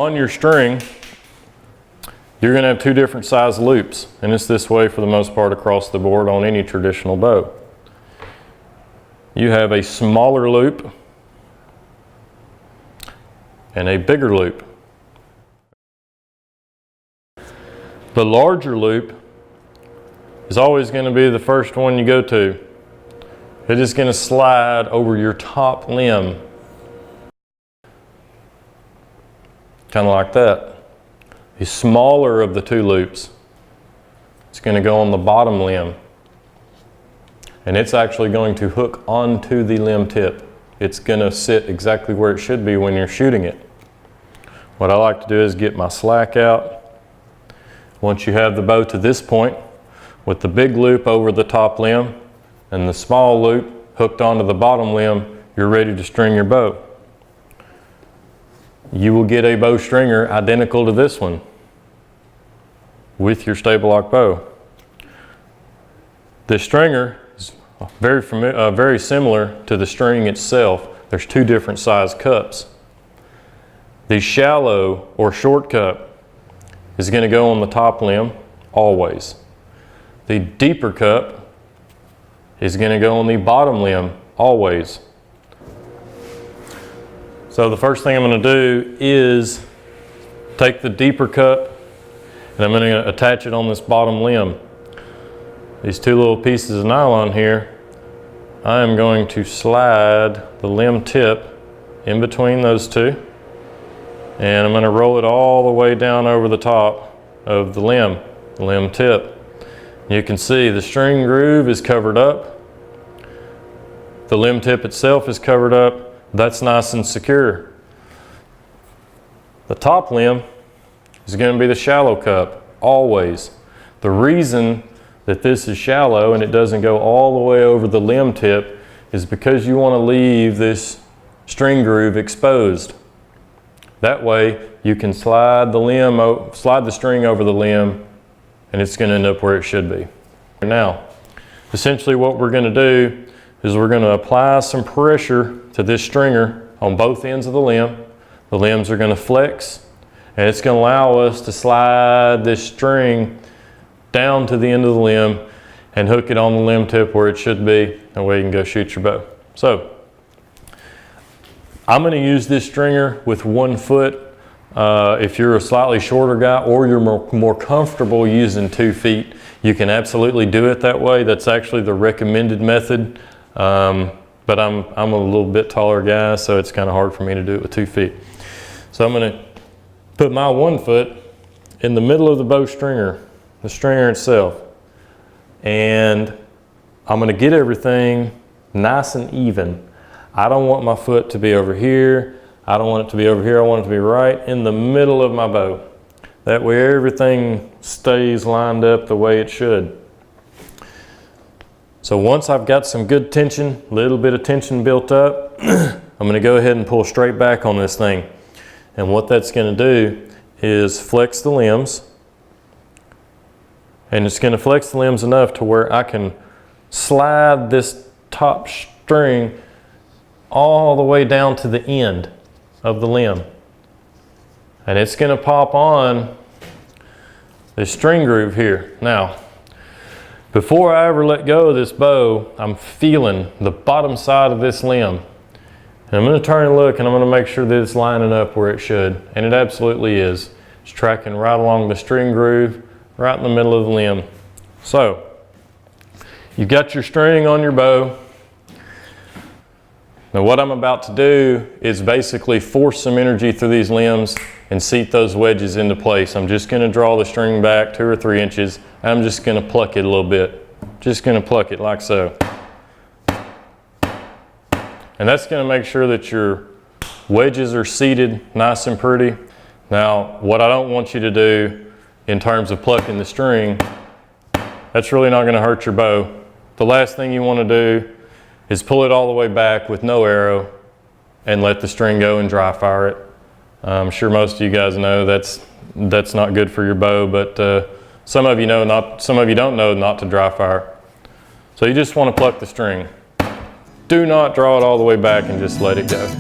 on your string, you're going to have two different size loops, and it's this way for the most part across the board on any traditional bow. You have a smaller loop and a bigger loop. The larger loop is always going to be the first one you go to. It is going to slide over your top limb, kind of like that. The smaller of the two loops, it's going to go on the bottom limb, and it's actually going to hook onto the limb tip. It's going to sit exactly where it should be when you're shooting it. What I like to do is get my slack out. Once you have the bow to this point, with the big loop over the top limb and the small loop hooked onto the bottom limb, you're ready to string your bow. You will get a bow stringer identical to this one with your Stabi-Lock bow. The stringer is very similar to the string itself. There's two different size cups. The shallow or short cup is going to go on the top limb always. The deeper cup is going to go on the bottom limb always. So the first thing I'm going to do is take the deeper cup and I'm going to attach it on this bottom limb. These two little pieces of nylon here, I am going to slide the limb tip in between those two, and I'm going to roll it all the way down over the top of the limb tip. You can see the string groove is covered up. The limb tip itself is covered up. That's nice and secure. The top limb is going to be the shallow cup, always. The reason that this is shallow and it doesn't go all the way over the limb tip is because you want to leave this string groove exposed. That way you can slide the string over the limb and it's going to end up where it should be. Now, essentially what we're going to do is we're going to apply some pressure to this stringer on both ends of the limb. The limbs are going to flex, and it's going to allow us to slide this string down to the end of the limb and hook it on the limb tip where it should be. That way you can go shoot your bow. So I'm going to use this stringer with 1 foot. If you're a slightly shorter guy or you're more comfortable using 2 feet, you can absolutely do it that way. That's actually the recommended method. But I'm a little bit taller guy, so it's kind of hard for me to do it with 2 feet. So I'm going to put my 1 foot in the middle of the bow stringer, the stringer itself, and I'm going to get everything nice and even. I don't want my foot to be over here. I don't want it to be over here. I want it to be right in the middle of my bow. That way everything stays lined up the way it should. So once I've got some good tension, a little bit of tension built up, I'm going to go ahead and pull straight back on this thing. And what that's going to do is flex the limbs. And it's going to flex the limbs enough to where I can slide this top string all the way down to the end of the limb. And it's going to pop on this string groove here. Now, before I ever let go of this bow, I'm feeling the bottom side of this limb. And I'm going to turn and look, and I'm going to make sure that it's lining up where it should. And it absolutely is. It's tracking right along the string groove, right in the middle of the limb. So, you've got your string on your bow. Now what I'm about to do is basically force some energy through these limbs and seat those wedges into place. I'm just going to draw the string back 2 or 3 inches. I'm just going to pluck it a little bit. Just going to pluck it like so. And that's going to make sure that your wedges are seated nice and pretty. Now, what I don't want you to do in terms of plucking the string, that's really not going to hurt your bow. The last thing you want to do is pull it all the way back with no arrow and let the string go and dry fire it. I'm sure most of you guys know that's not good for your bow, but some of you know some of you don't know not to dry fire. So you just want to pluck the string. Do not draw it all the way back and just let it go.